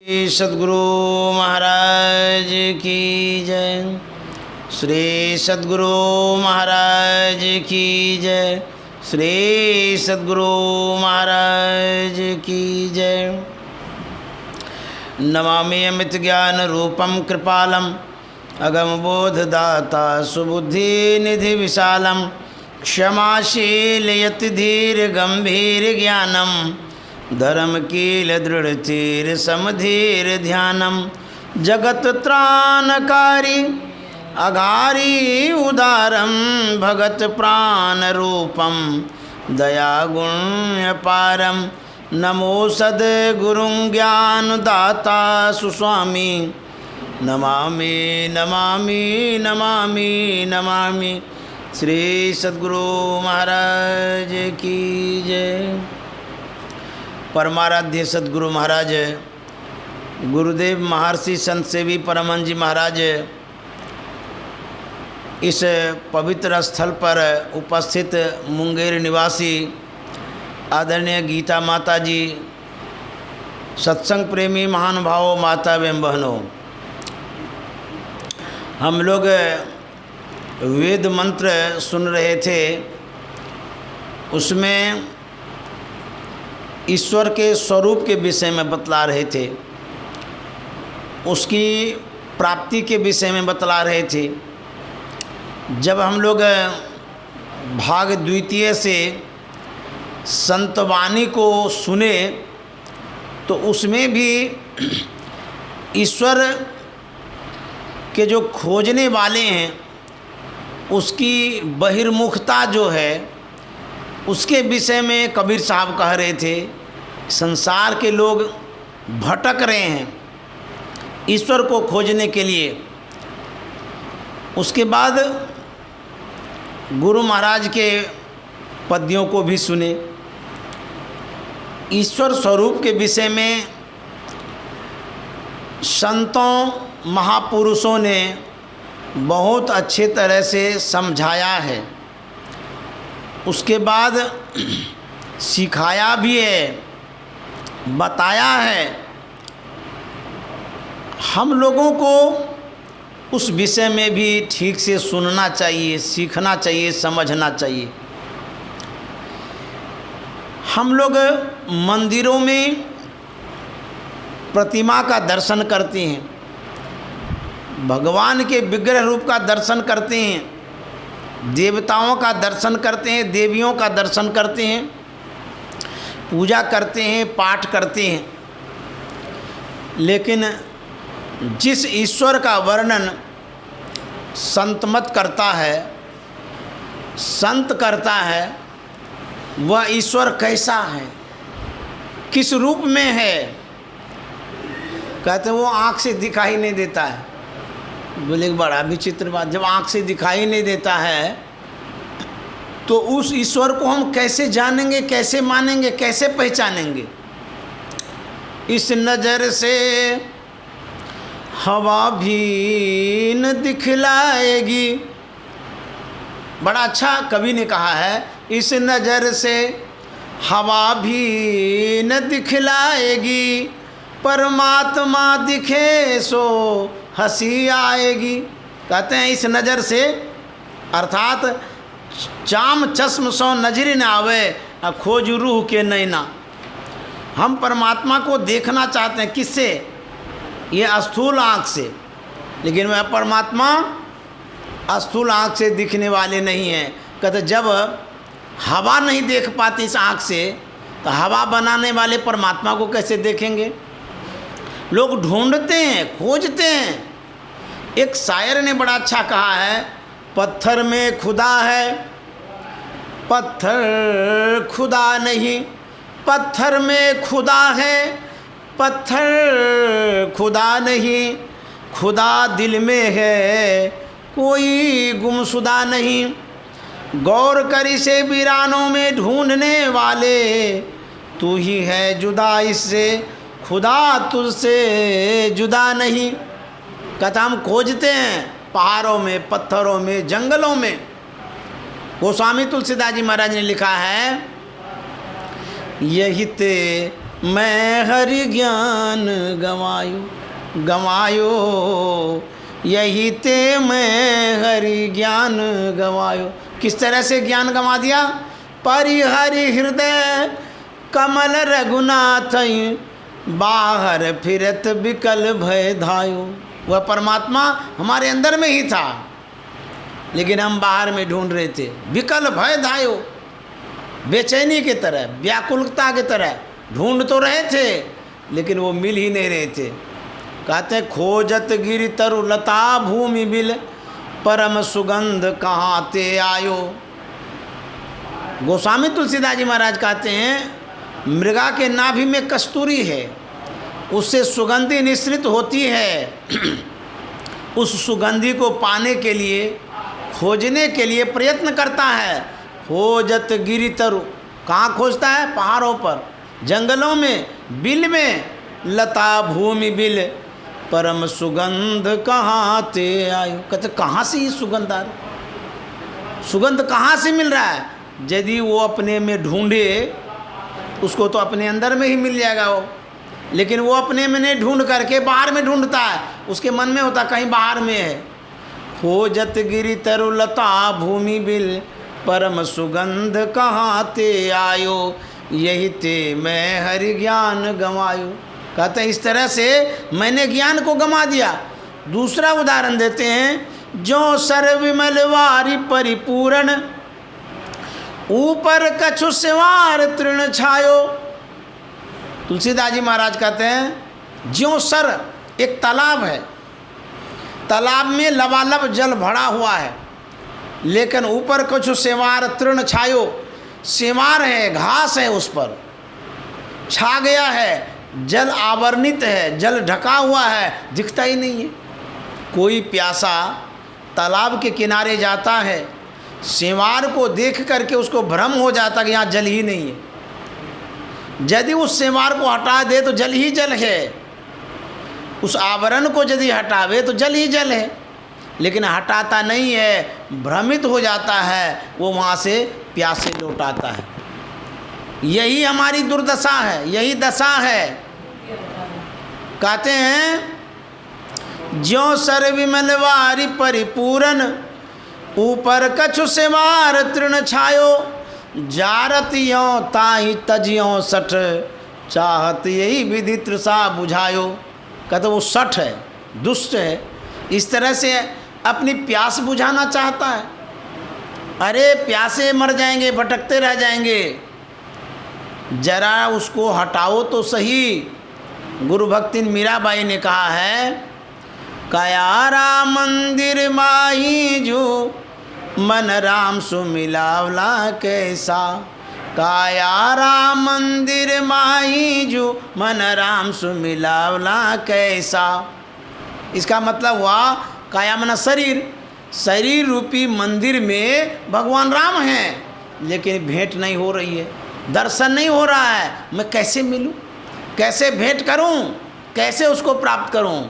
श्री सद्गुरु महाराज की जय। श्री सद्गुरु महाराज की जय। श्री सद्गुरु महाराज की जय। नमामि अमित ज्ञान रूपम कृपालम अगम बोधदाता सुबुद्धि निधि विशालम क्षमाशील यति धीर गंभीर ज्ञानम धर्म कील दृढ़ चीर समधीर ध्यानम जगत त्राणकारी अघारी उदारम भगत प्राण रूपम दया गुण अपारम नमो सद्गुरुं ज्ञान दाता सुस्वामी नमामि नमामि नमामि नमामि। श्री सद्गुरु महाराज की जय। परमाराध्य सद्गुरु महाराज गुरुदेव महर्षि संत सेवी परमहंस जी महाराज इस पवित्र स्थल पर उपस्थित मुंगेर निवासी आदरणीय गीता माता जी, सत्संग प्रेमी महानुभावों, माता एवं बहनों, हम लोग वेद मंत्र सुन रहे थे। उसमें ईश्वर के स्वरूप के विषय में बतला रहे थे, उसकी प्राप्ति के विषय में बतला रहे थे। जब हम लोग भाग द्वितीय से संतवाणी को सुने तो उसमें भी ईश्वर के जो खोजने वाले हैं उसकी बहिर्मुखता जो है उसके विषय में कबीर साहब कह रहे थे। संसार के लोग भटक रहे हैं ईश्वर को खोजने के लिए। उसके बाद गुरु महाराज के पद्यों को भी सुने। ईश्वर स्वरूप के विषय में संतों महापुरुषों ने बहुत अच्छे तरह से समझाया है। उसके बाद सिखाया भी है, बताया है। हम लोगों को उस विषय में भी ठीक से सुनना चाहिए, सीखना चाहिए, समझना चाहिए। हम लोग मंदिरों में प्रतिमा का दर्शन करते हैं, भगवान के विग्रह रूप का दर्शन करते हैं, देवताओं का दर्शन करते हैं, देवियों का दर्शन करते हैं, पूजा करते हैं, पाठ करते हैं। लेकिन जिस ईश्वर का वर्णन संत मत करता है, संत करता है, वह ईश्वर कैसा है, किस रूप में है? कहते वो आँख से दिखाई नहीं देता है। बोले बड़ा विचित्र बात, जब आँख से दिखाई नहीं देता है तो उस ईश्वर को हम कैसे जानेंगे, कैसे मानेंगे, कैसे पहचानेंगे? इस नज़र से हवा भी न दिखलाएगी। बड़ा अच्छा कवि ने कहा है, इस नज़र से हवा भी न दिखलाएगी, परमात्मा दिखे सो हंसी आएगी। कहते हैं इस नज़र से, अर्थात चाम चश्म सो नजर न आवे खोज रूह के नैना। हम परमात्मा को देखना चाहते हैं, किससे? ये स्थूल आँख से। लेकिन वह परमात्मा स्थूल आँख से दिखने वाले नहीं हैं। कहते जब हवा नहीं देख पाती इस आँख से तो हवा बनाने वाले परमात्मा को कैसे देखेंगे? लोग ढूंढते हैं, खोजते हैं। एक शायर ने बड़ा अच्छा कहा है, पत्थर में खुदा है, पत्थर खुदा नहीं, पत्थर में खुदा है, पत्थर खुदा नहीं, खुदा दिल में है, कोई गुमशुदा नहीं। गौर करी से वीरानों में ढूंढने वाले, तू ही है जुदा इससे, खुदा तुझसे जुदा नहीं। कहता हम खोजते हैं पहाड़ों में, पत्थरों में, जंगलों में। गोस्वामी तुलसीदास जी महाराज ने लिखा है, यही ते मैं हरि ज्ञान गवायो यही ते मैं हरि ज्ञान गवायो। किस तरह से ज्ञान गंवा दिया? परिहरि हृदय कमल रघुनाथ बाहर फिरत विकल भय धायो। वह परमात्मा हमारे अंदर में ही था, लेकिन हम बाहर में ढूंढ रहे थे। विकल भय धायो, बेचैनी की तरह, व्याकुलता की तरह ढूंढ तो रहे थे, लेकिन वो मिल ही नहीं रहे थे। कहते हैं खोजत गिरि तरु लता भूमि बिल परम सुगंध कहाँ ते आयो। गोस्वामी तुलसीदास जी महाराज कहते हैं मृगा के नाभि में कस्तूरी है, उससे सुगंधि निश्रित होती है। उस सुगंधि को पाने के लिए, खोजने के लिए प्रयत्न करता है। खोजत गिरि तरु, कहाँ खोजता है? पहाड़ों पर, जंगलों में, बिल में, लता भूमि बिल परम सुगंध कहाँ ते आयो। कहते कहाँ से ये सुगंध आ रहा? सुगंध कहाँ से मिल रहा है? यदि वो अपने में ढूंढे उसको तो अपने अंदर में ही मिल जाएगा वो, लेकिन वो अपने में नहीं ढूंढ करके बाहर में ढूंढता है। उसके मन में होता कहीं बाहर में है। खोजत गिरि तरु लता भूमि बिल परम सुगंध कहाँ ते आयो यही ते मैं हरि ज्ञान गंवायो। कहते हैं इस तरह से मैंने ज्ञान को गंवा दिया। दूसरा उदाहरण देते हैं, जो सर्व विमल वारि परिपूर्ण ऊपर कछु सिवार तृण छायो। तुलसीदास जी महाराज कहते हैं ज्यों सर, एक तालाब है, तालाब में लबालब जल भरा हुआ है, लेकिन ऊपर कुछ सेवार तृण छायो, सेवार है, घास है, उस पर छा गया है, जल आवरणित है, जल ढका हुआ है, दिखता ही नहीं है। कोई प्यासा तालाब के किनारे जाता है, सेवार को देख करके उसको भ्रम हो जाता कि यहाँ जल ही नहीं है। यदि उस सेवार को हटा दे तो जल ही जल है, उस आवरण को यदि हटावे तो जल ही जल है, लेकिन हटाता नहीं है, भ्रमित हो जाता है, वो वहाँ से प्यासे लौटाता है। यही हमारी दुर्दशा है, यही दशा है। कहते हैं ज्यों सर विमल वारि परिपूर्ण ऊपर कछु सेवार तृण छायो जारत यों ताहि तजियों सठ चाहत यही विधि तृषा बुझायो। कहते वो सठ है, दुष्ट है, इस तरह से अपनी प्यास बुझाना चाहता है। अरे प्यासे मर जाएंगे, भटकते रह जाएंगे, जरा उसको हटाओ तो सही। गुरु भक्ति मीराबाई ने कहा है, कायारा मंदिर माही जो मन राम सुमिलावला कैसा। कायारा मंदिर माही जो मन राम सुमिलावला कैसा। इसका मतलब हुआ काया मना शरीर, शरीर रूपी मंदिर में भगवान राम हैं, लेकिन भेंट नहीं हो रही है, दर्शन नहीं हो रहा है। मैं कैसे मिलूं, कैसे भेंट करूं, कैसे उसको प्राप्त करूं।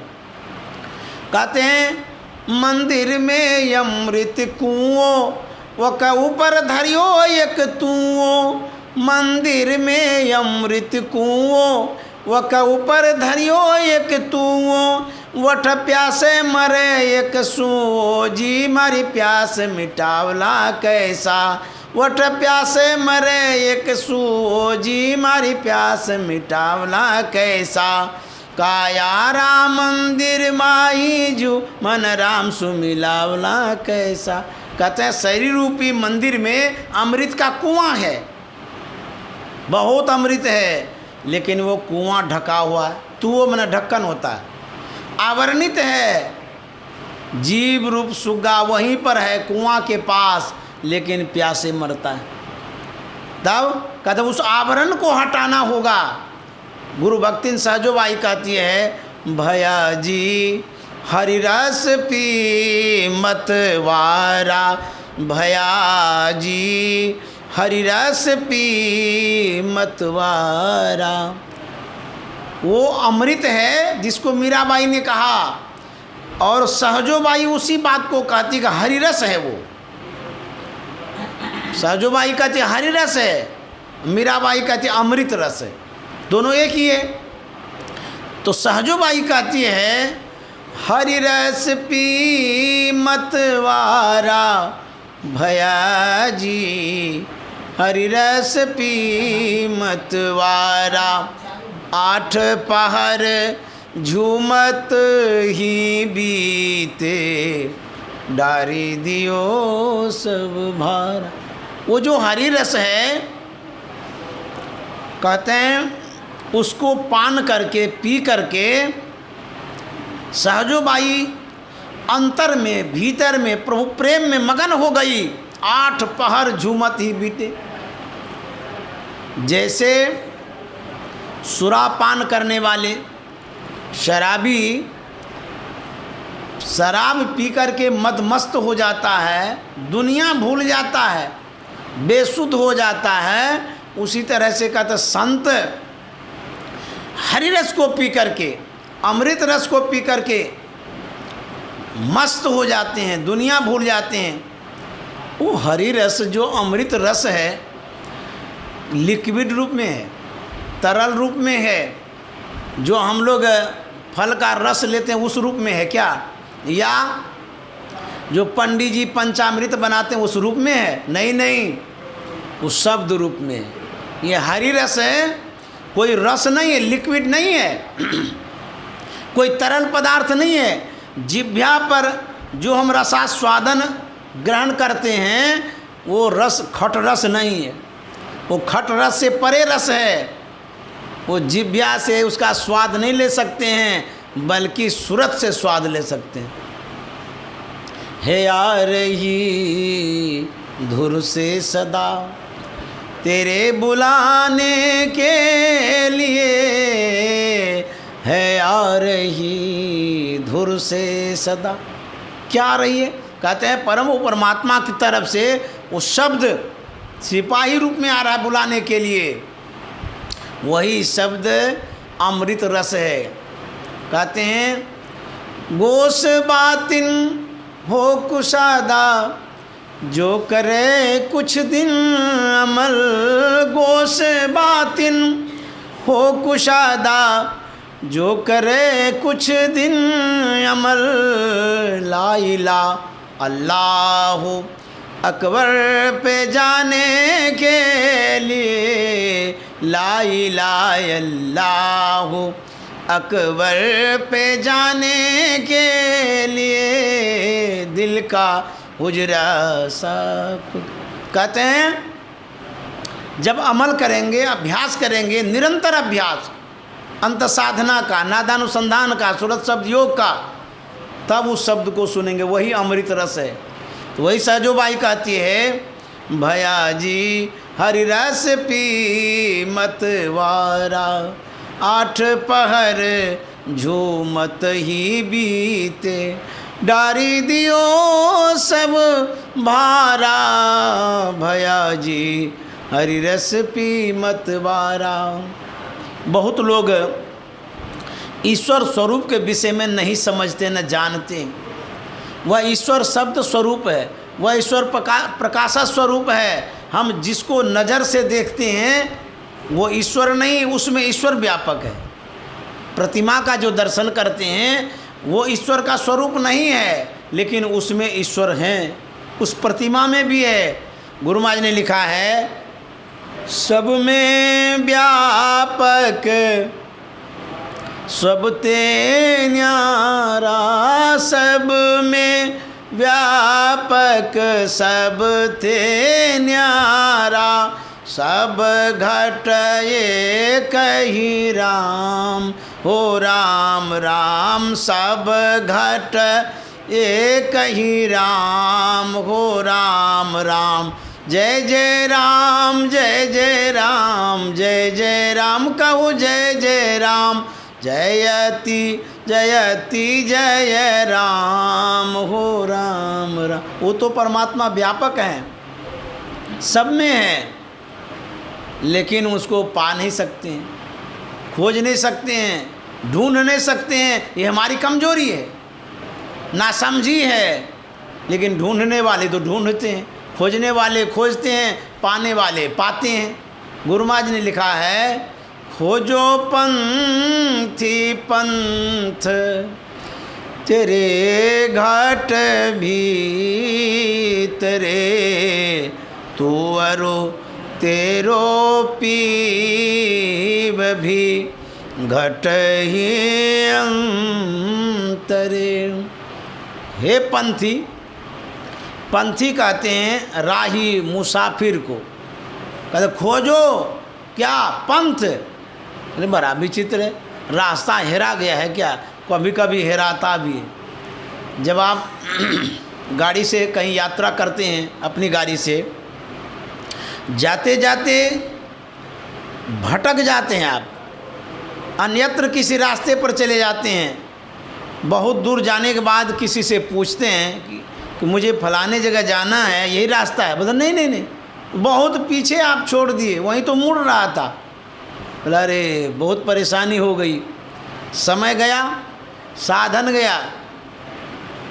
कहते हैं मंदिर में अमृत कुओं वो का ऊपर धरियो एक तुओं। मंदिर में अमृत कुओं वो का ऊपर धरियो एक तुओं। वठ प्यासे मरे एक सुओ जी मारी प्यास मिटावला कैसा। वठ प्यासे मरे एक सुओ जी मारी प्यास मिटावला कैसा। काया राम मंदिर माही जू मन राम सुमिलावला कैसा। कहते हैं शरीर रूपी मंदिर में अमृत का कुआं है, बहुत अमृत है, लेकिन वो कुआं ढका हुआ है। तो वो मन ढक्कन होता है, आवरणित है। जीव रूप सुग्गा वहीं पर है कुआं के पास, लेकिन प्यासे मरता है। तब कहते उस आवरण को हटाना होगा। गुरु भक्ति सहजोबाई कहती है, भया जी हरि रस पी मतवारा। भया जी हरि रस पी मतवारा। वो अमृत है जिसको मीराबाई ने कहा, और सहजोबाई उसी बात को कहती कि हरि रस है। वो सहजोबाई कहती हरि रस है, मीराबाई कहती अमृत रस है। दोनों एक ही है। तो सहजोबाई कहती है हरि रस पी मतवारा भया जी, हरि रस पी मतवारा, 8 पहर झूमत ही बीते, डारी दियो सब भारा। वो जो हरि रस है कहते हैं उसको पान करके पी करके सहजोबाई अंतर में भीतर में प्रभु प्रेम में मगन हो गई। 8 पहर झूमत ही बीते। जैसे सुरापान करने वाले शराबी शराब पी करके मदमस्त हो जाता है, दुनिया भूल जाता है, बेसुध हो जाता है, उसी तरह से कहते संत हरि रस को पी करके, अमृत रस को पी करके मस्त हो जाते हैं, दुनिया भूल जाते हैं। वो हरि रस जो अमृत रस है लिक्विड रूप में है, तरल रूप में है, जो हम लोग फल का रस लेते हैं उस रूप में है क्या, या जो पंडित जी पंचामृत बनाते हैं उस रूप में है? नहीं नहीं, उस शब्द रूप में है। ये हरि रस है, कोई रस नहीं है, लिक्विड नहीं है, कोई तरल पदार्थ नहीं है। जिह्वा पर जो हम रसास्वादन ग्रहण करते हैं वो रस खट रस नहीं है, वो खट रस से परे रस है। वो जिह्वा से उसका स्वाद नहीं ले सकते हैं, बल्कि सूरत से स्वाद ले सकते हैं। है यार ही धुर से सदा तेरे बुलाने के लिए, है यार ही धुर से सदा। क्या रही है? कहते हैं परम परमात्मा की तरफ से वो शब्द सिपाही रूप में आ रहा है बुलाने के लिए, वही शब्द अमृत रस है। कहते हैं गोस बातिन हो कुशादा जो करे कुछ दिन अमल, गोस बातिन हो कुशादा जो करे कुछ दिन अमल, ला इलाहा अल्लाह अकबर पे जाने के लिए, ला इलाहा अल्लाह अकबर पे जाने के लिए, दिल का हुजरा साफ। कहते हैं जब अमल करेंगे, अभ्यास करेंगे, निरंतर अभ्यास अंत साधना का, नादानुसंधान का, सूरत शब्द योग का, तब उस शब्द को सुनेंगे, वही अमृत रस है। तो वही सहजोबाई कहती है भया जी हरि रस पी मतवारा, 8 पहर झूमत ही बीते, डारी दियो सब भारा, भया जी हरि रस पी मतवारा। बहुत लोग ईश्वर स्वरूप के विषय में नहीं समझते, न जानते। वह ईश्वर शब्द स्वरूप है, वह ईश्वर प्रकाश स्वरूप है। हम जिसको नज़र से देखते हैं वो ईश्वर नहीं, उसमें ईश्वर व्यापक है। प्रतिमा का जो दर्शन करते हैं वो ईश्वर का स्वरूप नहीं है, लेकिन उसमें ईश्वर हैं, उस प्रतिमा में भी है। गुरु महाराज ने लिखा है सब में व्यापक सब ते न्यारा, सब में व्यापक सब ते न्यारा, सब घट एक ही राम हो राम राम, सब घट एक ही राम हो राम राम। जय जय राम जय जय राम, जय जय राम कहूँ जय जय राम, जयति जयति जय राम हो राम राम। वो तो परमात्मा व्यापक हैं, सब में है, लेकिन उसको पा नहीं सकते हैं, खोज नहीं सकते हैं, ढूंढ नहीं सकते हैं। ये हमारी कमजोरी है, नासमझी है। लेकिन ढूंढने वाले तो ढूंढते हैं, खोजने वाले खोजते हैं, पाने वाले पाते हैं। गुरु महाराज ने लिखा है खोजो पंथी पंथ तेरे घाट भीतरे, तू अरो तेरो पीब भी घट ही अंतरे। हे पंथी, पंथी कहते हैं राही मुसाफिर को। कहते खोजो क्या पंथ, अरे बड़ा विचित्र है, रास्ता हेरा गया है क्या? कभी कभी हेराता भी है। जब आप गाड़ी से कहीं यात्रा करते हैं, अपनी गाड़ी से जाते जाते भटक जाते हैं, आप अन्यत्र किसी रास्ते पर चले जाते हैं। बहुत दूर जाने के बाद किसी से पूछते हैं कि मुझे फलाने जगह जाना है, यही रास्ता है? बोला नहीं नहीं नहीं, बहुत पीछे आप छोड़ दिए, वहीं तो मुड़ रहा था। बोला अरे बहुत परेशानी हो गई, समय गया, साधन गया,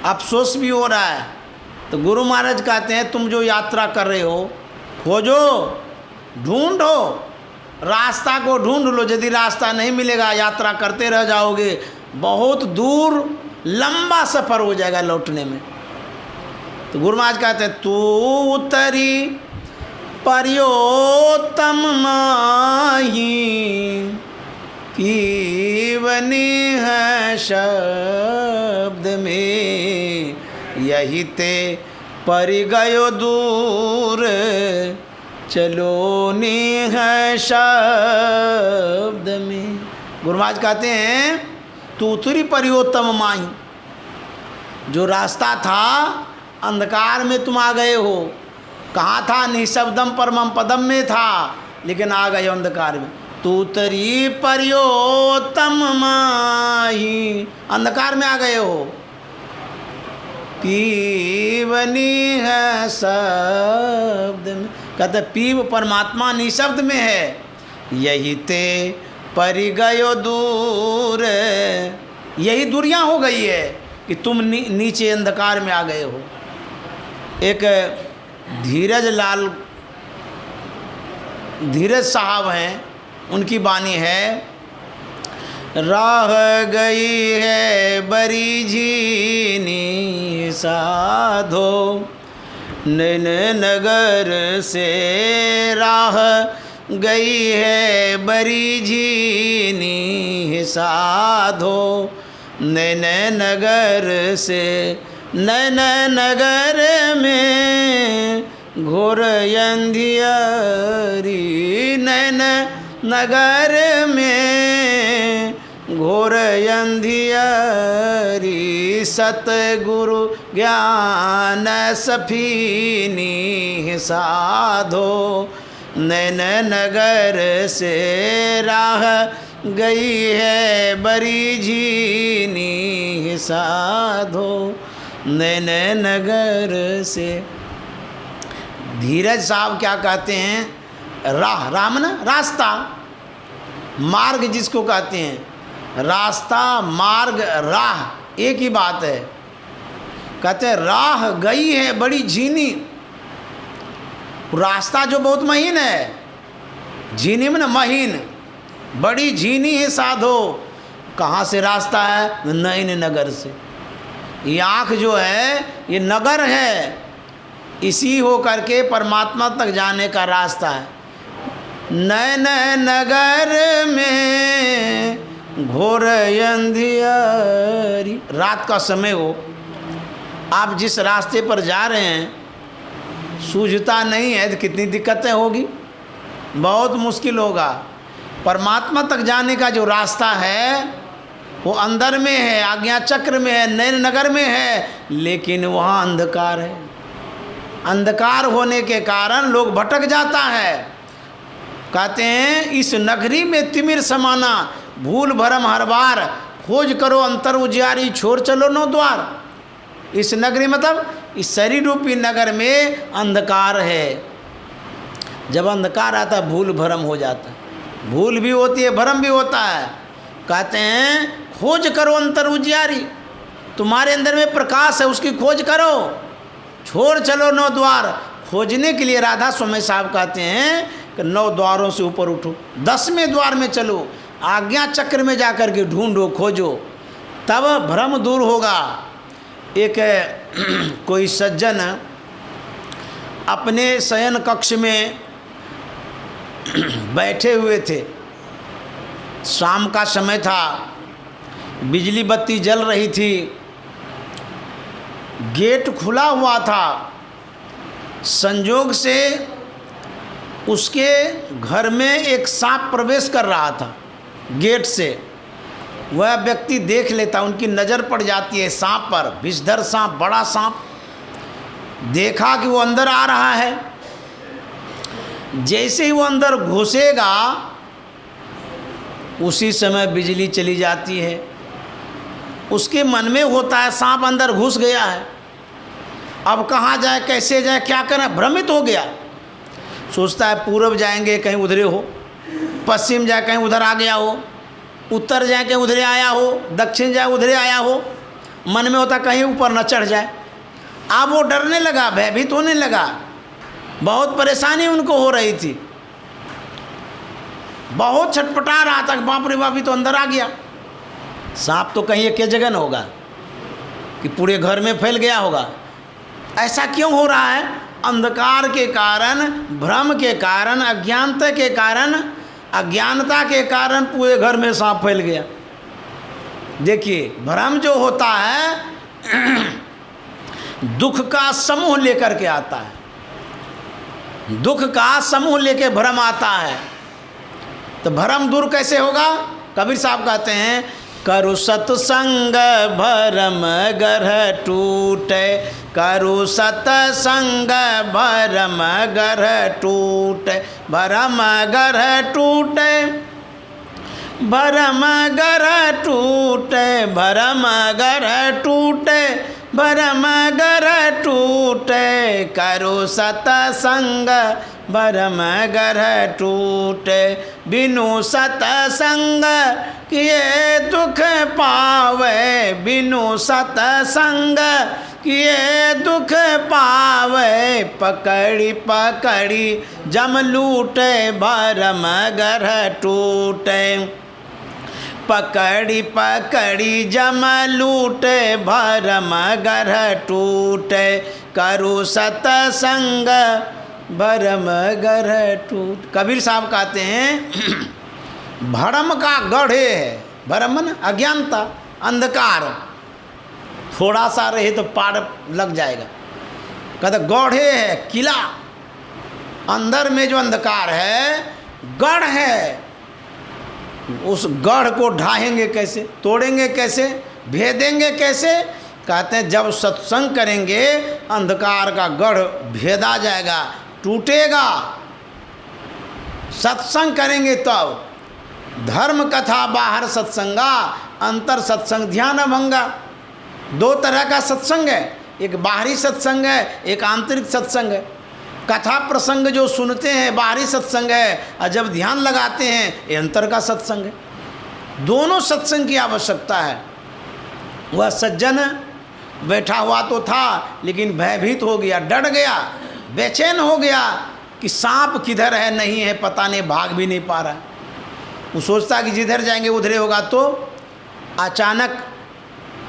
अफसोस भी हो रहा है। तो गुरु महाराज कहते हैं तुम जो यात्रा कर रहे हो, खोजो, ढूंढो, रास्ता को ढूंढ लो। यदि रास्ता नहीं मिलेगा, यात्रा करते रह जाओगे, बहुत दूर लंबा सफ़र हो जाएगा लौटने में। तो गुरु महाराज कहते हैं तू उतरी पर्योतम माही, कीवनी है शब्द में, यही ते परि गयो दूर, चलो नी है शब्द में। गुरु महाराज कहते हैं तू उतरी पर्योतम माही, जो रास्ता था अंधकार में तुम आ गए हो। कहाँ था? निशब्दम परमम पदम में था, लेकिन आ गए अंधकार में। तू उतरी पर्योतम माही, अंधकार में आ गए हो। पीवनी है शब्द में, कहते पीव परमात्मा निशब्द में है, यही ते परि गयो दूर, यही दूरियां हो गई है कि तुम नीचे अंधकार में आ गए हो। एक धीरज साहब हैं, उनकी बानी है, राह गई है बरी झीनी साधो, नैन नगर से राह गई है बरी झीनी साधो, नैन नगर से, नैन नगर में घोर अंधियारी, नैन नगर में घोर अंधियारी, सतगुरु ज्ञान सफीनी साधो, नैन नगर से राह गई है बरी झीनी साधो, नैन नगर से। धीरज साहब क्या कहते हैं? राह, राम ना रास्ता, मार्ग जिसको कहते हैं, रास्ता, मार्ग, राह एक ही बात है। कहते हैं राह गई है बड़ी झीनी, रास्ता जो बहुत महीन है, झीनी में ना महीन, बड़ी झीनी है साधो। कहाँ से रास्ता है? नैन नगर से। ये आँख जो है ये नगर है, इसी हो करके परमात्मा तक जाने का रास्ता है। नैन नगर में घोर अंधियारी, रात का समय हो, आप जिस रास्ते पर जा रहे हैं सूझता नहीं है तो कितनी दिक्कतें होगी, बहुत मुश्किल होगा। परमात्मा तक जाने का जो रास्ता है वो अंदर में है, आज्ञा चक्र में है, नैन नगर में है, लेकिन वहाँ अंधकार है। अंधकार होने के कारण लोग भटक जाता है। कहते हैं इस नगरी में तिमिर समाना, भूल भरम हर बार, खोज करो अंतर उजियारी, छोड़ चलो नो द्वार। इस नगरी मतलब इस शरीर रूपी नगर में अंधकार है। जब अंधकार आता भूल भरम हो जाता है, भूल भी होती है, भरम भी होता है। कहते हैं खोज करो अंतर उजियारी, तुम्हारे अंदर में प्रकाश है, उसकी खोज करो, छोड़ चलो नो द्वार। खोजने के लिए राधा स्वामी साहब कहते हैं कि 9 द्वारों से ऊपर उठो, 10वें द्वार में चलो, आज्ञा चक्र में जाकर के ढूंढो खोजो, तब भ्रम दूर होगा। एक कोई सज्जन अपने शयन कक्ष में बैठे हुए थे, शाम का समय था, बिजली बत्ती जल रही थी, गेट खुला हुआ था, संजोग से उसके घर में एक सांप प्रवेश कर रहा था गेट से। वह व्यक्ति देख लेता, उनकी नज़र पड़ जाती है सांप पर, विषधर सांप, बड़ा सांप। देखा कि वो अंदर आ रहा है, जैसे ही वो अंदर घुसेगा उसी समय बिजली चली जाती है। उसके मन में होता है सांप अंदर घुस गया है, अब कहाँ जाए, कैसे जाए, क्या करें, भ्रमित हो गया। सोचता है पूर्व जाएंगे कहीं उधरे हो, पश्चिम जाए कहीं उधर आ गया हो, उत्तर जाए कहीं उधरे आया हो, दक्षिण जाए उधरे आया हो, मन में होता कहीं ऊपर न चढ़ जाए। अब वो डरने लगा, भयभीत होने लगा, बहुत परेशानी उनको हो रही थी, बहुत छटपटा रहा था, बाप रे बाप ही तो अंदर आ गया। सांप तो कहीं एक जगह न होगा कि पूरे घर में फैल गया होगा। ऐसा क्यों हो रहा है? अंधकार के कारण, भ्रम के कारण, अज्ञानता के कारण, अज्ञानता के कारण पूरे घर में सांप फैल गया। देखिए, भ्रम जो होता है दुख का समूह लेकर के आता है, दुख का समूह लेके भ्रम आता है। तो भ्रम दूर कैसे होगा? कबीर साहब कहते हैं, करु सत्संग भरम ग्रह टूटे, करु सत्संग भरम ग्रह टूटे, भरम ग्रह टूटे, भरम ग्रह टूटे, भरम ग्रह टूटे, भरम ग्रह टूटे, करु सत्संग भरम ग्रह टूटे, बिनु सत्संग किए दुख पावे, बिनु सत्संग किए दुख पावे, पकड़ी पकड़ी जम लूटे, भरम ग्रह टूटे, पकड़ी पकड़ी जम लूटे, भरम ग्रह टूटे, करु सत्संग भरम ग्रह टूट। कबीर साहब कहते हैं भरम का गढ़ है, भरम न अज्ञानता, अंधकार, थोड़ा सा रहे तो पार लग जाएगा। कहते गढ़े है, किला, अंदर में जो अंधकार है गढ़ है, उस गढ़ को ढाहेंगे कैसे, तोड़ेंगे कैसे, भेदेंगे कैसे? कहते हैं जब सत्संग करेंगे अंधकार का गढ़ भेदा जाएगा, टूटेगा। सत्संग करेंगे तब, धर्म कथा बाहर सत्संगा, अंतर सत्संग ध्यान भंगा। 2 तरह का सत्संग है, एक बाहरी सत्संग है, एक आंतरिक सत्संग है। कथा प्रसंग जो सुनते हैं बाहरी सत्संग है, और जब ध्यान लगाते हैं ये अंतर का सत्संग है। दोनों सत्संग की आवश्यकता है। वह सज्जन बैठा हुआ तो था, लेकिन भयभीत हो गया, डर गया, बेचैन हो गया कि सांप किधर है, नहीं है, पता नहीं, भाग भी नहीं पा रहा। वो सोचता कि जिधर जाएंगे उधरे होगा। तो अचानक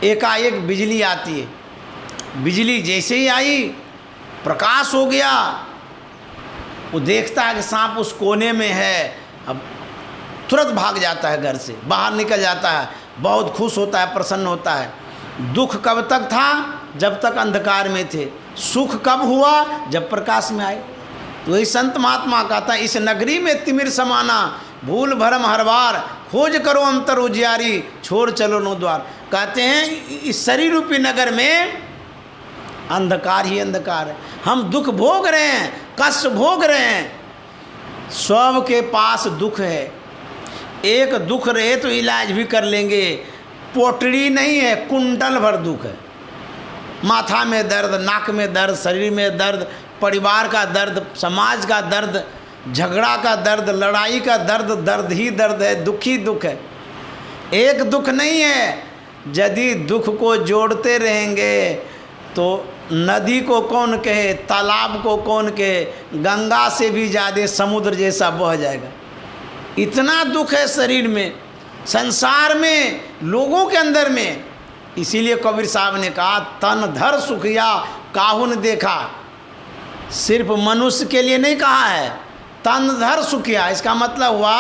एकाएक बिजली आती है। बिजली जैसे ही आई, प्रकाश हो गया, वो देखता है कि सांप उस कोने में है। अब तुरंत भाग जाता है, घर से बाहर निकल जाता है, बहुत खुश होता है, प्रसन्न होता है। दुख कब तक था? जब तक अंधकार में थे। सुख कब हुआ? जब प्रकाश में आए। तो वही संत महात्मा कहता है, इस नगरी में तिमिर समाना, भूल भरम हर बार, खोज करो अंतर उजियारी, छोड़ चलो नो द्वार। कहते हैं इस शरीर रूपी नगर में अंधकार ही अंधकार है। हम दुख भोग रहे हैं, कष्ट भोग रहे हैं, सब के पास दुख है। एक दुख रहे तो इलाज भी कर लेंगे, पोटड़ी नहीं है, कुंटल भर दुख है। माथा में दर्द, नाक में दर्द, शरीर में दर्द, परिवार का दर्द, समाज का दर्द, झगड़ा का दर्द, लड़ाई का दर्द, दर्द ही दर्द है, दुख ही दुख है। एक दुख नहीं है। यदि दुख को जोड़ते रहेंगे तो नदी को कौन कहे, तालाब को कौन कहे, गंगा से भी ज़्यादा समुद्र जैसा बह जाएगा। इतना दुख है शरीर में, संसार में, लोगों के अंदर में। इसीलिए कबीर साहब ने कहा तन धर सुखिया काहुन देखा। सिर्फ मनुष्य के लिए नहीं कहा है, तन धर सुखिया। इसका मतलब हुआ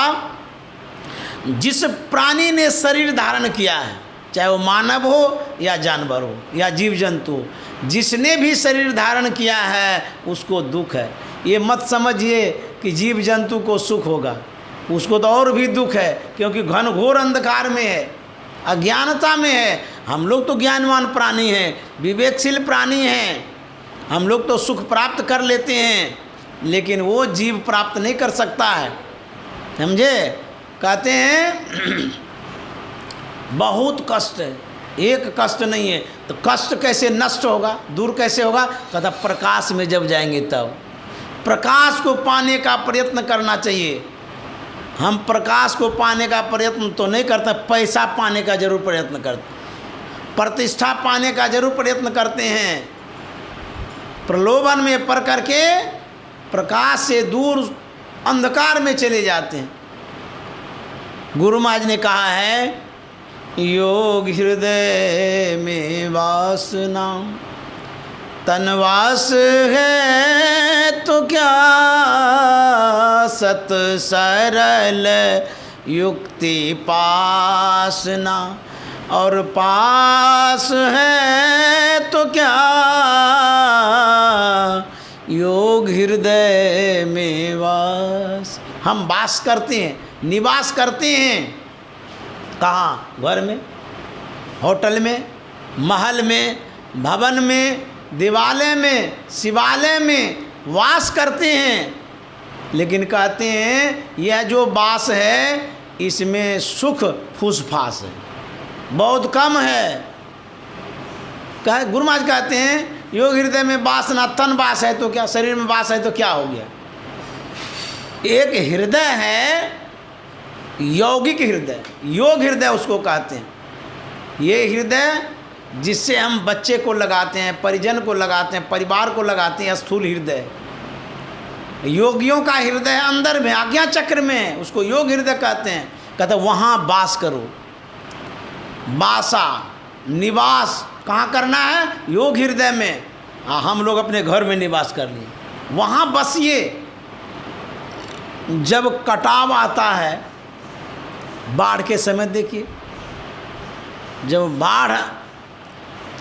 जिस प्राणी ने शरीर धारण किया है, चाहे वो मानव हो या जानवर हो या जीव जंतु हो, जिसने भी शरीर धारण किया है उसको दुख है। ये मत समझिए कि जीव जंतु को सुख होगा, उसको तो और भी दुख है, क्योंकि घनघोर अंधकार में है, अज्ञानता में है। हम लोग तो ज्ञानवान प्राणी हैं, विवेकशील प्राणी हैं, हम लोग तो सुख प्राप्त कर लेते हैं, लेकिन वो जीव प्राप्त नहीं कर सकता है। समझे? कहते हैं बहुत कष्ट है, एक कष्ट नहीं है। तो कष्ट कैसे नष्ट होगा, दूर कैसे होगा? कहता प्रकाश में जब जाएंगे तब। प्रकाश को पाने का प्रयत्न करना चाहिए। हम प्रकाश को पाने का प्रयत्न तो नहीं करते, पैसा पाने का जरूर प्रयत्न करते, प्रतिष्ठा पाने का जरूर प्रयत्न करते हैं। प्रलोभन में पड़ करके प्रकाश से दूर अंधकार में चले जाते हैं। गुरु महाराज ने कहा है योग हृदय में वासना, तनवास है तो क्या, सत सरल युक्ति पासना, और पास है तो क्या, योग हृदय में वास। हम वास करते हैं, निवास करते हैं। कहाँ? घर में, होटल में, महल में, भवन में, दिवालय में, शिवालय में वास करते हैं। लेकिन कहते हैं यह जो वास है इसमें सुख फूसफास है, बहुत कम है। गुरु महाराज कहते हैं योग हृदय में वासना, तन वास है तो क्या, शरीर में वास है तो क्या हो गया। एक हृदय है यौगिक हृदय, योग हृदय उसको कहते हैं। ये हृदय जिससे हम बच्चे को लगाते हैं, परिजन को लगाते हैं, परिवार को लगाते हैं, स्थूल हृदय। योगियों का हृदय अंदर में, आज्ञा चक्र में, उसको योग हृदय कहते हैं। कहते वहाँ वास करो। वासा, निवास कहाँ करना है? योग हृदय में। हम लोग अपने घर में निवास कर लिए, वहाँ बसिए। जब कटाव आता है, बाढ़ के समय देखिए, जब बाढ़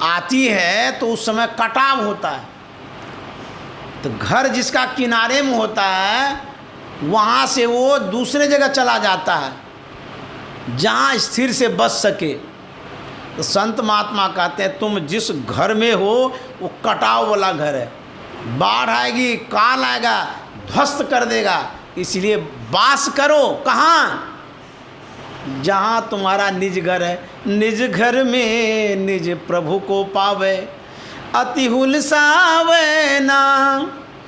आती है तो उस समय कटाव होता है। तो घर जिसका किनारे में होता है वहाँ से वो दूसरे जगह चला जाता है जहाँ स्थिर से बच सके। तो संत महात्मा कहते हैं तुम जिस घर में हो वो कटाव वाला घर है, बाढ़ आएगी, काल आएगा, ध्वस्त कर देगा। इसलिए वास करो कहाँ? जहाँ तुम्हारा निज घर है। निज घर में निज प्रभु को पावे, अति हुलसावे ना।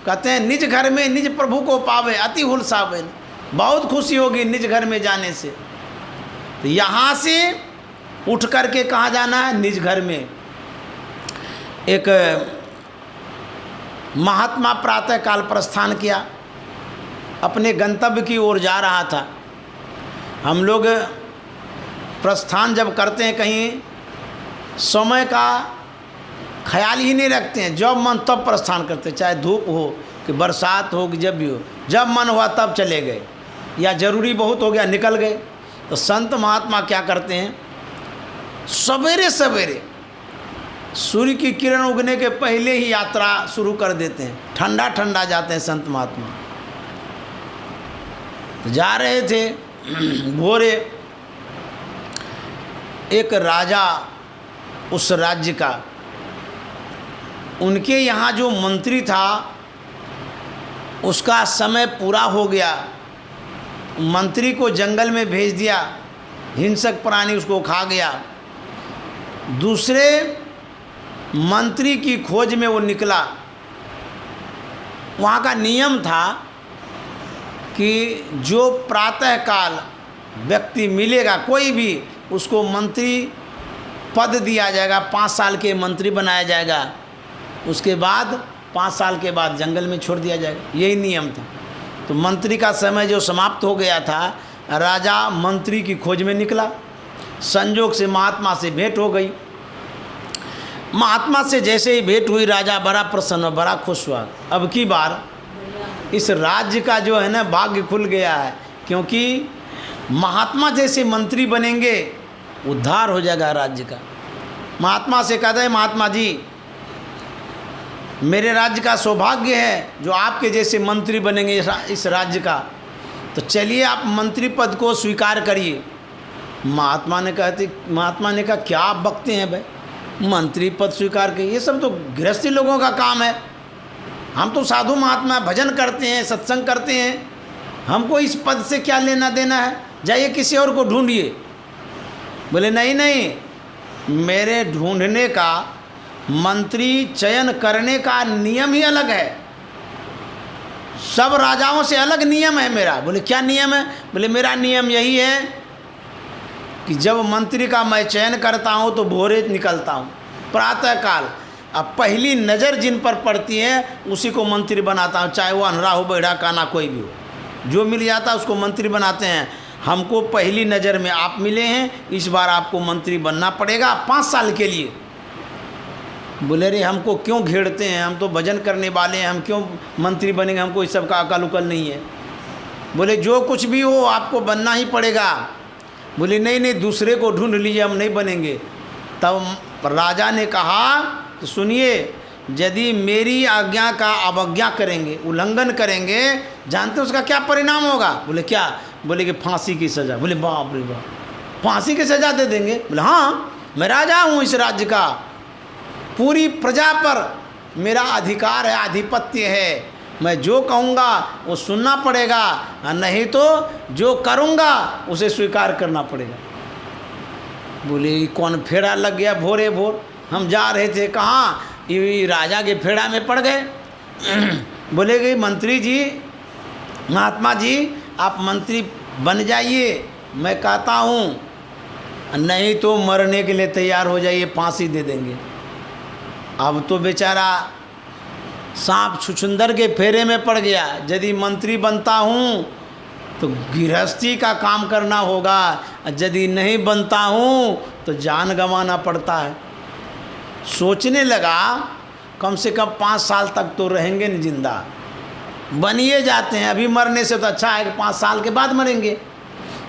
कहते हैं निज घर में निज प्रभु को पावे, अति हुलसावे ना। बहुत खुशी होगी निज घर में जाने से। तो यहाँ से उठ करके कहाँ जाना है? निज घर में। एक महात्मा प्रातः काल प्रस्थान किया, अपने गंतव्य की ओर जा रहा था। हम लोग प्रस्थान जब करते हैं कहीं, समय का ख्याल ही नहीं रखते हैं, जब मन तब प्रस्थान करते हैं, चाहे धूप हो कि बरसात हो कि जब भी हो, जब मन हुआ तब चले गए, या ज़रूरी बहुत हो गया निकल गए। तो संत महात्मा क्या करते हैं? सवेरे सवेरे सूर्य की किरण उगने के पहले ही यात्रा शुरू कर देते हैं, ठंडा ठंडा जाते हैं संत महात्मा। तो जा रहे थे भोरे, एक राजा उस राज्य का, उनके यहाँ जो मंत्री था उसका समय पूरा हो गया, मंत्री को जंगल में भेज दिया, हिंसक प्राणी उसको खा गया। दूसरे मंत्री की खोज में वो निकला। वहाँ का नियम था कि जो प्रातःकाल व्यक्ति मिलेगा कोई भी, उसको मंत्री पद दिया जाएगा, 5 साल के मंत्री बनाया जाएगा। उसके बाद 5 साल के बाद जंगल में छोड़ दिया जाएगा, यही नियम था। तो मंत्री का समय जो समाप्त हो गया था, राजा मंत्री की खोज में निकला। संजोग से महात्मा से भेंट हो गई। महात्मा से जैसे ही भेंट हुई, राजा बड़ा प्रसन्न, बड़ा खुश हुआ। अब की बार इस राज्य का जो है ना भाग्य खुल गया है, क्योंकि महात्मा जैसे मंत्री बनेंगे, उद्धार हो जाएगा राज्य का। महात्मा से कहते हैं, महात्मा जी मेरे राज्य का सौभाग्य है जो आपके जैसे मंत्री बनेंगे इस राज्य का, तो चलिए आप मंत्री पद को स्वीकार करिए। महात्मा ने कहा क्या आप बकते हैं भाई, मंत्री पद स्वीकार करिए, ये सब तो गृहस्थी लोगों का काम है, हम तो साधु महात्मा भजन करते हैं, सत्संग करते हैं, हमको इस पद से क्या लेना देना है, जाइए किसी और को ढूंढिए। बोले नहीं नहीं, मेरे ढूंढने का, मंत्री चयन करने का नियम ही अलग है, सब राजाओं से अलग नियम है मेरा। बोले क्या नियम है? बोले मेरा नियम यही है कि जब मंत्री का मैं चयन करता हूँ तो भोरे निकलता हूँ, प्रातःकाल, अब पहली नज़र जिन पर पड़ती है उसी को मंत्री बनाता हूँ, चाहे वो अनरा हो, बहिरा, काना, कोई भी हो, जो मिल जाता है उसको मंत्री बनाते हैं। हमको पहली नज़र में आप मिले हैं, इस बार आपको मंत्री बनना पड़ेगा 5 साल के लिए। बोले रे हमको क्यों घेरते हैं, हम तो भजन करने वाले हैं, हम क्यों मंत्री बनेंगे, हमको इस सब का अकल उकल नहीं है। बोले जो कुछ भी हो आपको बनना ही पड़ेगा। बोले नहीं नहीं, दूसरे को ढूंढ लीजिए, हम नहीं बनेंगे। तब राजा ने कहा तो सुनिए, यदि मेरी आज्ञा का अवज्ञा करेंगे, उल्लंघन करेंगे, जानते उसका क्या परिणाम होगा? बोले क्या? बोले कि फांसी की सज़ा। बोले बाप रे बाप, फांसी की सज़ा दे देंगे? बोले हाँ, मैं राजा हूँ इस राज्य का, पूरी प्रजा पर मेरा अधिकार है, आधिपत्य है, मैं जो कहूँगा वो सुनना पड़ेगा, नहीं तो जो करूँगा उसे स्वीकार करना पड़ेगा। बोले कौन फेड़ा लग गया भोरे भोर, हम जा रहे थे कहाँ, ये राजा के फेड़ा में पड़ गए। बोले कि मंत्री जी, महात्मा जी आप मंत्री बन जाइए, मैं कहता हूँ, नहीं तो मरने के लिए तैयार हो जाइए, फांसी दे देंगे। अब तो बेचारा सांप छुछुंदर के फेरे में पड़ गया, यदि मंत्री बनता हूँ तो गृहस्थी का काम करना होगा, यदि नहीं बनता हूँ तो जान गंवाना पड़ता है। सोचने लगा कम से कम 5 साल तक तो रहेंगे न जिंदा, बनिए जाते हैं, अभी मरने से तो अच्छा है कि 5 साल के बाद मरेंगे।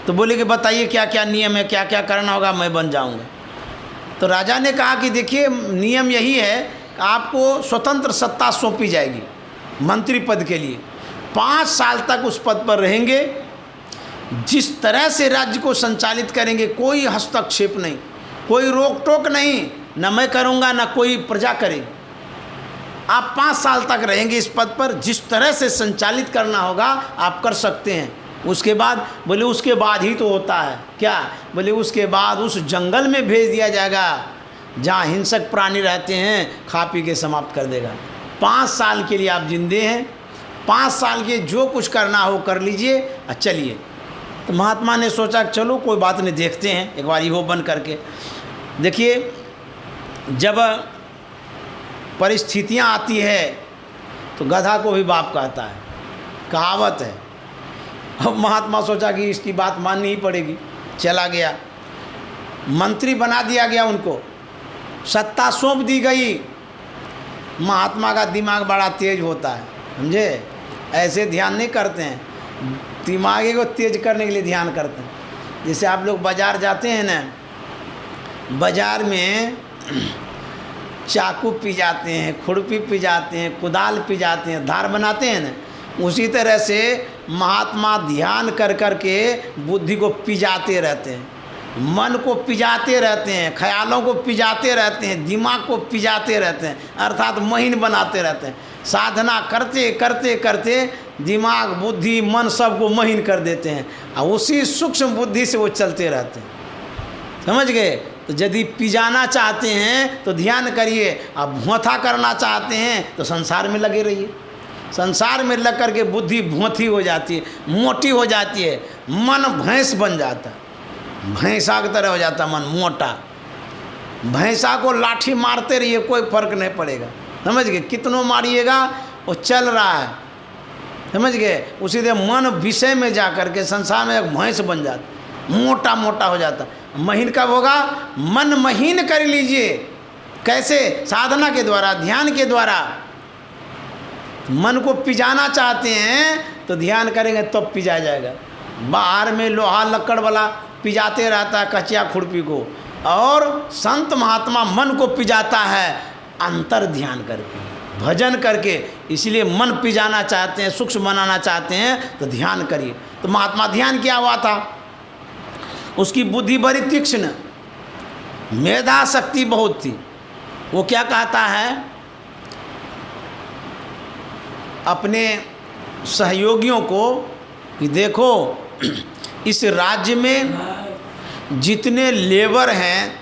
तो बोले कि बताइए क्या क्या नियम है, क्या क्या करना होगा, मैं बन जाऊंगा। तो राजा ने कहा कि देखिए नियम यही है कि आपको स्वतंत्र सत्ता सौंपी जाएगी मंत्री पद के लिए, 5 साल तक उस पद पर रहेंगे, जिस तरह से राज्य को संचालित करेंगे, कोई हस्तक्षेप नहीं, कोई रोक टोक नहीं, न मैं करूँगा न कोई प्रजा करेगी। आप 5 साल तक रहेंगे इस पद पर, जिस तरह से संचालित करना होगा आप कर सकते हैं। उसके बाद बोले उसके बाद ही तो होता है क्या? बोले उसके बाद उस जंगल में भेज दिया जाएगा जहाँ हिंसक प्राणी रहते हैं, खा पी के समाप्त कर देगा। 5 साल के लिए आप जिंदे हैं, 5 साल के जो कुछ करना हो कर लीजिए और चलिए। तो महात्मा ने सोचा चलो कोई बात नहीं, देखते हैं एक बार वो बन करके। देखिए जब परिस्थितियाँ आती है तो गधा को भी बाप कहता है, कहावत है। अब महात्मा सोचा कि इसकी बात माननी ही पड़ेगी, चला गया, मंत्री बना दिया गया, उनको सत्ता सौंप दी गई। महात्मा का दिमाग बड़ा तेज होता है, समझे, ऐसे ध्यान नहीं करते हैं, दिमाग को तेज करने के लिए ध्यान करते हैं। जैसे आप लोग बाज़ार जाते हैं ना, बाज़ार में चाकू पी जाते हैं, खुरपी पी जाते हैं, कुदाल पी जाते हैं, धार बनाते हैं ना, उसी तरह से महात्मा ध्यान कर कर के बुद्धि को पिजाते रहते हैं, मन को पिजाते रहते हैं, ख्यालों को पिजाते रहते हैं, दिमाग को पिजाते रहते हैं, अर्थात महीन बनाते रहते हैं। साधना करते करते करते दिमाग, बुद्धि, मन सबको महीन कर देते हैं, और उसी सूक्ष्म बुद्धि से वो चलते रहते हैं। समझ गए? तो यदि पिजाना चाहते हैं तो ध्यान करिए, अब भौंथा करना चाहते हैं तो संसार में लगे रहिए। संसार में लग करके बुद्धि भौंथी हो जाती है, मोटी हो जाती है, मन भैंस बन जाता है, भैंसा की तरह हो जाता मन मोटा। भैंसा को लाठी मारते रहिए, कोई फर्क नहीं पड़ेगा, समझ गए, कितनों मारिएगा वो चल रहा है, समझ गए। उसी तरह मन विषय में जा कर के संसार में एक भैंस बन जाता, मोटा मोटा हो जाता। महीन कब होगा? मन महीन कर लीजिए। कैसे? साधना के द्वारा, ध्यान के द्वारा। मन को पिजाना चाहते हैं तो ध्यान करेंगे तब तो पिजा जाएगा। बाहर में लोहा लक्कड़ वाला पिजाते रहता है कचिया खुरपी को, और संत महात्मा मन को पिजाता है अंतर ध्यान करके, भजन करके। इसलिए मन पिजाना चाहते हैं, सूक्ष्म बनाना चाहते हैं तो ध्यान करिए। तो महात्मा ध्यान किया हुआ था, उसकी बुद्धि बड़ी तीक्ष्ण, मेधा शक्ति बहुत थी। वो क्या कहता है अपने सहयोगियों को कि देखो इस राज्य में जितने लेबर हैं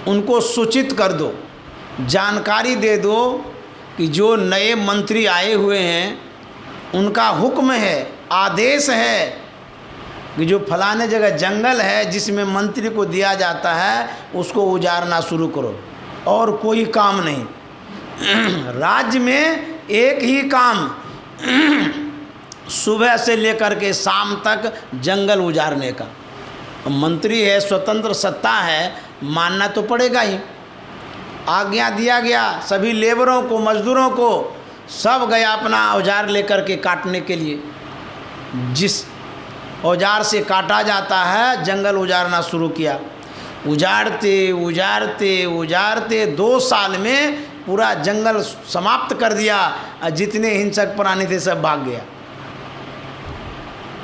उनको सूचित कर दो, जानकारी दे दो कि जो नए मंत्री आए हुए हैं उनका हुक्म है, आदेश है कि जो फलाने जगह जंगल है जिसमें मंत्री को दिया जाता है उसको उजाड़ना शुरू करो, और कोई काम नहीं। राज्य में एक ही काम, सुबह से लेकर के शाम तक जंगल उजाड़ने का। मंत्री है, स्वतंत्र सत्ता है, मानना तो पड़ेगा ही। आज्ञा दिया गया सभी लेबरों को, मजदूरों को, सब गया अपना औजार लेकर के काटने के लिए। जिस औजार से काटा जाता है जंगल उजाड़ना शुरू किया। उजाड़ते उजाड़ते उजाड़ते 2 साल में पूरा जंगल समाप्त कर दिया, और जितने हिंसक प्राणी थे सब भाग गया।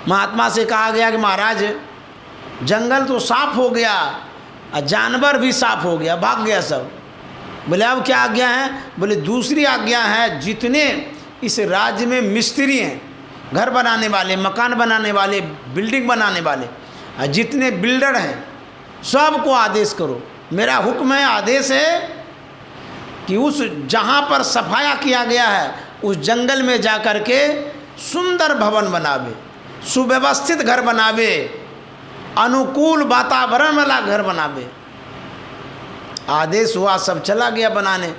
महात्मा से कहा गया कि महाराज जंगल तो साफ हो गया और जानवर भी साफ हो गया, भाग गया सब। बोले अब क्या आज्ञा है? बोले दूसरी आज्ञा है, जितने इस राज्य में मिस्त्री हैं, घर बनाने वाले, मकान बनाने वाले, बिल्डिंग बनाने वाले, और जितने बिल्डर हैं सबको आदेश करो। मेरा हुक्म है, आदेश है कि उस जहाँ पर सफाया किया गया है उस जंगल में जा कर के सुंदर भवन बनावे, सुव्यवस्थित घर बनावे, अनुकूल वातावरण वाला घर बनावे। आदेश हुआ, सब चला गया बनाने।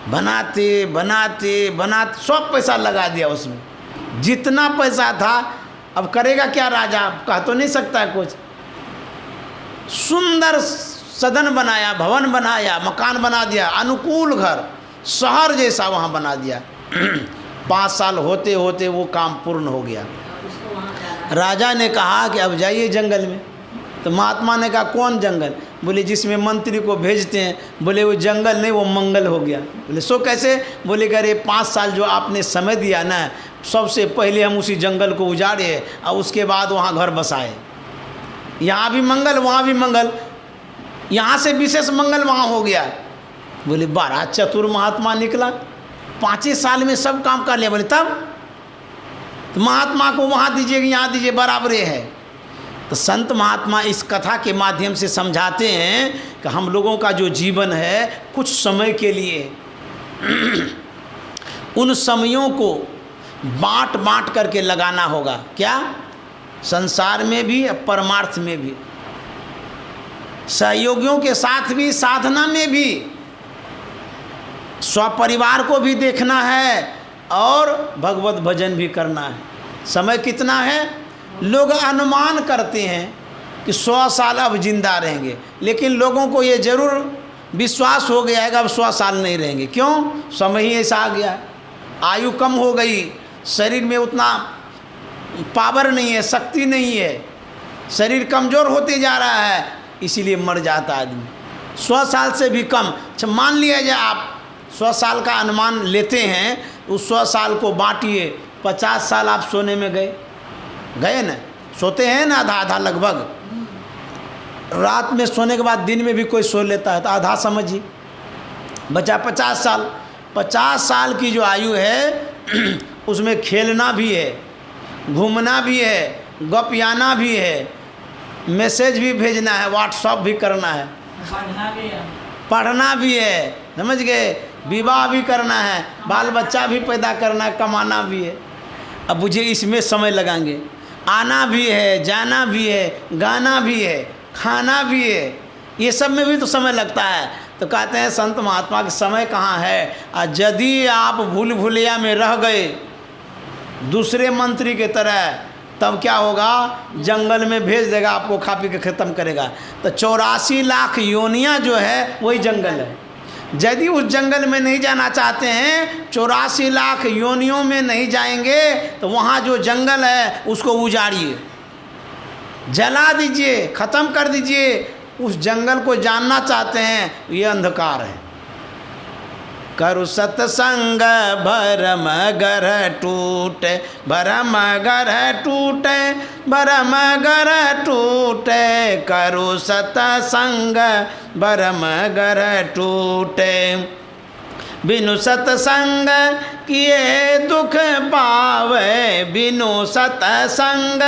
बनाते बनाते बनाते सब पैसा लगा दिया उसमें, जितना पैसा था। अब करेगा क्या राजा? कह तो नहीं सकता है कुछ। सुंदर सदन बनाया, भवन बनाया, मकान बना दिया, अनुकूल घर, शहर जैसा वहाँ बना दिया। 5 साल होते होते वो काम पूर्ण हो गया। राजा ने कहा कि अब जाइए जंगल में। तो महात्मा ने कहा कौन जंगल? बोले जिसमें मंत्री को भेजते हैं। बोले वो जंगल नहीं, वो मंगल हो गया। बोले सो कैसे? बोले कि अरे 5 साल जो आपने समय दिया ना, सबसे पहले हम उसी जंगल को उजाड़े और उसके बाद वहाँ घर बसाए। यहाँ भी मंगल, वहाँ भी मंगल, यहाँ से विशेष मंगल वहाँ हो गया। बोले बड़ा चतुर महात्मा निकला, 5 साल में सब काम कर लिया। बोले तब तो महात्मा को वहाँ दीजिए यहाँ दीजिए बराबर है। तो संत महात्मा इस कथा के माध्यम से समझाते हैं कि हम लोगों का जो जीवन है कुछ समय के लिए, उन समयों को बाँट बाँट करके लगाना होगा। क्या? संसार में भी, परमार्थ में भी, सहयोगियों के साथ भी, साधना में भी, स्वपरिवार को भी देखना है और भगवत भजन भी करना है। समय कितना है? लोग अनुमान करते हैं कि 100 साल अब जिंदा रहेंगे, लेकिन लोगों को ये जरूर विश्वास हो गया है कि अब 100 साल नहीं रहेंगे। क्यों? समय ही ऐसा आ गया है, आयु कम हो गई, शरीर में उतना पावर नहीं है, शक्ति नहीं है, शरीर कमज़ोर होते जा रहा है, इसीलिए मर जाता आदमी। 100 साल से भी कम। अच्छा मान लिया जाए आप 100 साल का अनुमान लेते हैं, उस 100 साल को बांटिए, 50 साल आप सोने में गए ना, सोते हैं ना आधा आधा लगभग। रात में सोने के बाद दिन में भी कोई सो लेता है तो आधा समझिए, बचा 50 साल। 50 साल की जो आयु है उसमें खेलना भी है, घूमना भी है, गपियाना भी है, मैसेज भी भेजना है, व्हाट्सअप भी करना है, पढ़ना भी है, समझ गए, विवाह भी करना है, बाल बच्चा भी पैदा करना है, कमाना भी है। अब मुझे इसमें समय लगाएंगे, आना भी है, जाना भी है, गाना भी है, खाना भी है, ये सब में भी तो समय लगता है। तो कहते हैं संत महात्मा के समय कहाँ है। यदि आप भूल भुलैया में रह गए दूसरे मंत्री के तरह, तब क्या होगा, जंगल में भेज देगा, आपको खा पी के ख़त्म करेगा। तो 84 लाख योनियाँ जो है वही जंगल है। यदि उस जंगल में नहीं जाना चाहते हैं, 84 लाख योनियों में नहीं जाएंगे, तो वहाँ जो जंगल है उसको उजाड़िए, जला दीजिए, ख़त्म कर दीजिए। उस जंगल को जानना चाहते हैं, ये अंधकार है। करु सत्संग भरम घर टूटे, भरम घर टूटे, भरम घर टूटे, करु सत्संग भरम घर टूटे। बिनु सत्संग किए दुख पावे, बिनु सत्संग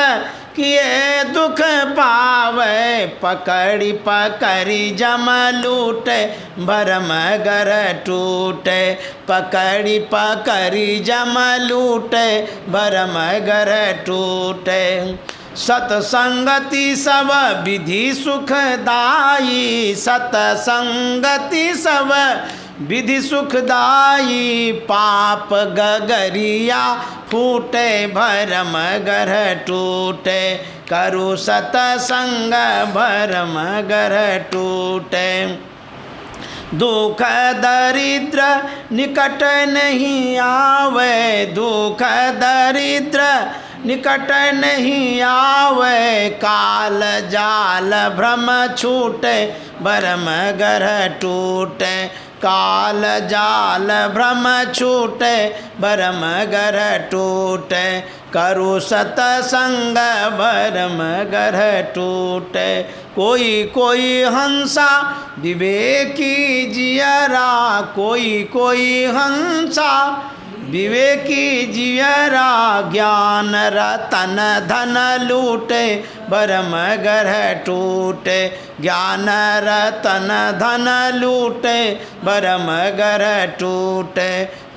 किए दुख पावे, पकड़ी पकड़ी जम लूटे, भरम घर टूटे, पकड़ी पकड़ी जम लूटे, भरम घर टूटे। सतसंगति सब विधि सुखदाई, सतसंगति सब विधि सुखदाई, पाप गगरिया फूटे, भरम घर टूटे, करु सतसंग भरम घर टूटे। दुख दरिद्र निकट नहीं आवे, दुख दरिद्र निकट नहीं आवे, काल जाल भ्रम छूटे, भरम घर टूटे, काल जाल भ्रम छूटे, भरम घर टूटे, करु सतसंग भरम घर टूटे। कोई कोई हंसा विवेकी जियरा, कोई कोई हंसा विवेकी जियरा, ज्ञान रतन धन लूटे, भरम घर टूटे, ज्ञान रतन धन लूटे, भरम घर टूटे,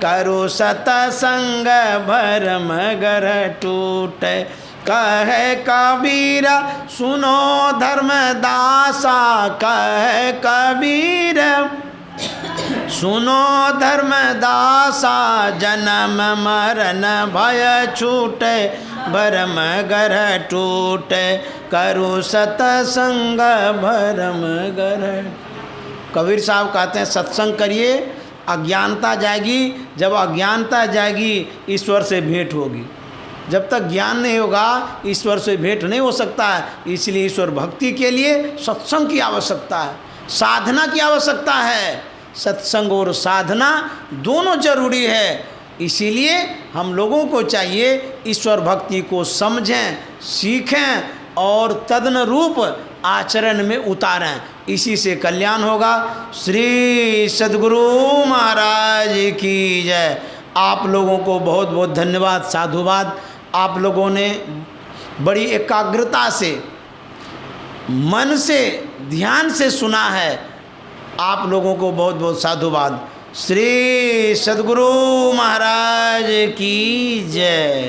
करु सतसंग भरम घर टूटे। कहे कबीर सुनो धर्मदासा, कहे कबीर सुनो धर्मदासा, जन्म मरण भय छूटे, भरम घर टूटे, करु सतसंग भरम घर। कबीर साहब कहते हैं सत्संग करिए, अज्ञानता जाएगी, जब अज्ञानता जाएगी ईश्वर से भेंट होगी। जब तक ज्ञान नहीं होगा ईश्वर से भेंट नहीं हो सकता है। इसलिए ईश्वर भक्ति के लिए सत्संग की आवश्यकता है, साधना की आवश्यकता है। सत्संग और साधना दोनों जरूरी है। इसीलिए हम लोगों को चाहिए ईश्वर भक्ति को समझें, सीखें और तदनुरूप आचरण में उतारें। इसी से कल्याण होगा। श्री सद्गुरु महाराज की जय। आप लोगों को बहुत बहुत धन्यवाद, साधुवाद। आप लोगों ने बड़ी एकाग्रता से, मन से, ध्यान से सुना है। आप लोगों को बहुत बहुत साधुवाद। श्री सद्गुरु महाराज की जय।